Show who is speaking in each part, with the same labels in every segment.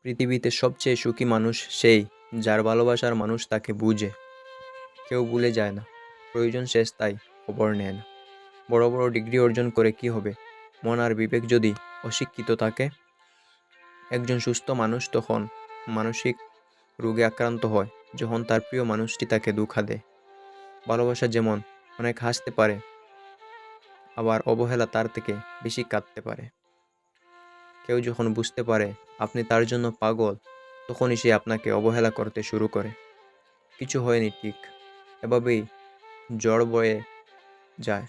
Speaker 1: পৃথিবীতে সবচেয়ে সুখী মানুষ সেই যার ভালোবাসার মানুষ তাকে বুঝে। কেউ ভুলে যায় না, প্রয়োজন শেষ তাই খবর নেয় না। বড় বড় ডিগ্রি অর্জন করে কি হবে, মন আর বিবেক যদি অশিক্ষিত থাকে? একজন সুস্থ মানুষ তখন মানসিক রোগে আক্রান্ত হয় যখন তার প্রিয় মানুষটি তাকে ধোঁকা দেয়। ভালোবাসা যেমন অনেক হাসতে পারে, আবার অবহেলা তার থেকে বেশি কাঁদতে পারে। কেউ যখন বুঝতে পারে আপনি তার জন্য পাগল, তখনই সে আপনাকে অবহেলা করতে শুরু করে। কিছু হয়নি ঠিক, এভাবেই ঝড় বয়ে যায়।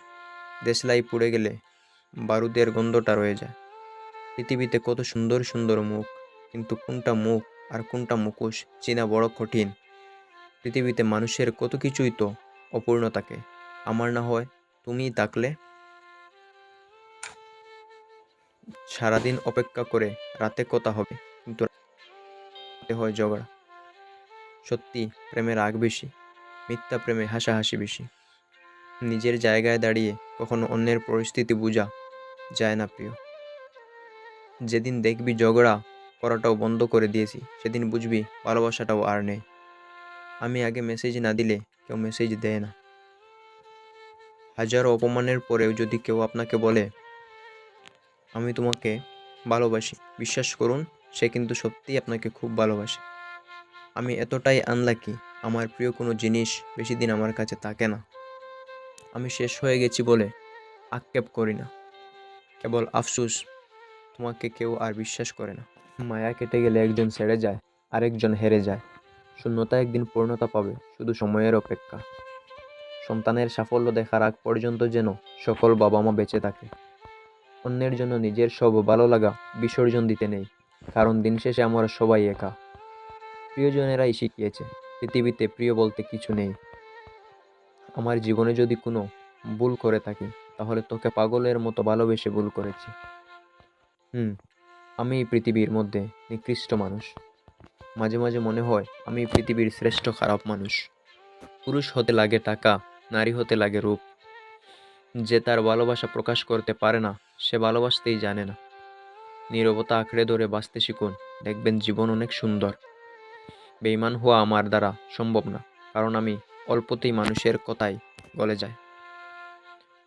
Speaker 1: দেশলাই পুড়ে গেলে বারুদের গন্ধটা রয়ে যায়। পৃথিবীতে কত সুন্দর সুন্দর মুখ, কিন্তু কোনটা মুখ আর কোনটা মুখোশ চেনা বড় কঠিন। পৃথিবীতে মানুষের কত কিছুই তো অপূর্ণ থাকে, আমার না হয় তুমিই থাকলে। সারাদিন অপেক্ষা করে রাতে কথা হবে, কিন্তু রাতে হয় ঝগড়া। সত্যি প্রেমে রাগ বেশি, মিথ্যা প্রেমে হাসাহাসি বেশি। নিজের জায়গায় দাঁড়িয়ে কখনো অন্যের পরিস্থিতি বোঝা যায় না প্রিয়। যেদিন দেখবি ঝগড়া করাটাও বন্ধ করে দিয়েছি, সেদিন বুঝবি ভালোবাসাটাও আর নেই। আমি আগে মেসেজ না দিলে কেউ মেসেজ দেয় না। হাজারো অপমানের পরেও যদি কেউ আপনাকে বলে আমি তোমাকে ভালোবাসি, বিশ্বাস করুন সে কিন্তু সত্যিই আপনাকে খুব ভালোবাসে। আমি এতটাই আনলাকি, আমার প্রিয় কোনো জিনিস বেশি দিন আমার কাছে থাকে না। আমি শেষ হয়ে গেছি বলে আক্ষেপ করি না, কেবল আফসোস তোমাকে কেউ আর বিশ্বাস করে না। মায়া কেটে গেলে একজন ছেড়ে যায়, আরেকজন হেরে যায়। শূন্যতা একদিন পূর্ণতা পাবে, শুধু সময়ের অপেক্ষা। সন্তানের সাফল্য দেখার আগ পর্যন্ত যেন সকল বাবা মা বেঁচে থাকে। অন্যের জন্য নিজের সব ভালো লাগা বিসর্জন দিতে নেই, কারণ দিন শেষে আমরা সবাই একা। প্রিয়জনেরাই শিখিয়েছে পৃথিবীতে প্রিয় বলতে কিছু নেই। আমার জীবনে যদি কোনো ভুল করে থাকি, তাহলে তোকে পাগলের মতো ভালোবেসে ভুল করেছি। আমি এই পৃথিবীর মধ্যে নিকৃষ্ট মানুষ। মাঝে মাঝে মনে হয় আমি পৃথিবীর শ্রেষ্ঠ খারাপ মানুষ। পুরুষ হতে লাগে টাকা, নারী হতে লাগে রূপ। যে তার ভালোবাসা প্রকাশ করতে পারে না, সে ভালোবাসতেই জানে না। নীরবতা আঁকড়ে ধরে বাঁচতে শিখুন, দেখবেন জীবন অনেক সুন্দর। বেঈমান হওয়া আমার দ্বারা সম্ভব না, কারণ আমি অল্পতেই মানুষের কথায় গলে যায়।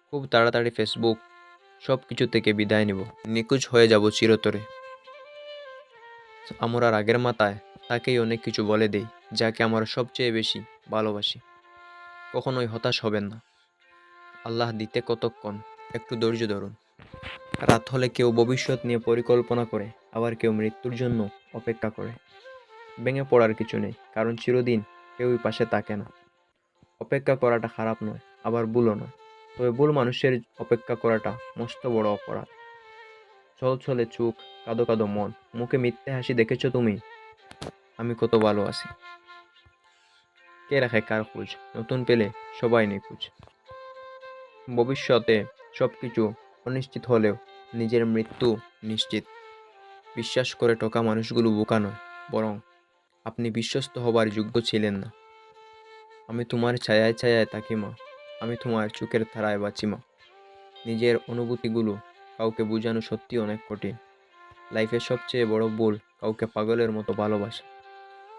Speaker 1: খুব তাড়াতাড়ি ফেসবুক সব কিছু থেকে বিদায় নেব, নিখোঁজ হয়ে যাব চিরতরে। আমরা রাগের মাথায় তাকেই অনেক কিছু বলে দেই, যাকে আমরা সবচেয়ে বেশি ভালোবাসি। কখনোই হতাশ হবেন না, আল্লাহ দিতে কতক্ষণ, একটু ধৈর্য ধরুন। রাত হলে কেউ ভবিষ্যৎ নিয়ে পরিকল্পনা করে, আবার কেউ মৃত্যুর জন্য অপেক্ষা করে। ভেঙে পড়ার কিছু নেই, কারণ চিরদিন কেউই পাশে থাকে না। অপেক্ষা করাটা খারাপ নয়, আবার ভুলও নয়, তবে ভুল মানুষের অপেক্ষা করাটা মস্ত বড় অপরাধ। ছল ছলে চোখ, কাঁদো কাঁদো মন, মুখে মিথ্যে হাসি দেখেছো তুমি? আমি কত ভালো আছি। কে রাখে কার খোঁজ, নতুন পেলে সবাই নিখোঁজ। ভবিষ্যতে সবকিছু অনিশ্চিত হলেও নিজের মৃত্যু নিশ্চিত। বিশ্বাস করে ঠকা মানুষগুলো বোকা নয়, বরং আপনি বিশ্বস্ত হবার যোগ্য ছিলেন না। আমি তোমার ছায়ায় ছায়ায় থাকি মা, আমি তোমার চোখের ধারায় বাঁচি মা। নিজের অনুভূতিগুলো কাউকে বোঝানো সত্যি অনেক কঠিন। লাইফের সবচেয়ে বড় ভুল কাউকে পাগলের মতো ভালোবাসা।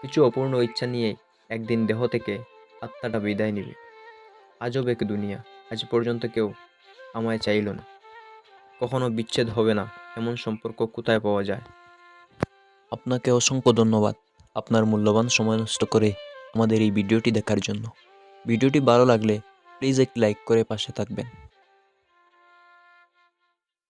Speaker 1: কিছু অপূর্ণ ইচ্ছা নিয়েই একদিন দেহ থেকে আত্মাটা বিদায় নিবে। আজব এক দুনিয়া, আজ পর্যন্ত কেউ আমায় চাইল না। কখনো বিচ্ছেদ হবে না, এমন সম্পর্ক কোথায় পাওয়া যায়? আপনাকে অসংখ্য ধন্যবাদ আপনার মূল্যবান সময় নষ্ট করে আমাদের এই ভিডিওটি দেখার জন্য। ভিডিওটি ভালো লাগলে প্লিজ একটি লাইক করে পাশে থাকবেন।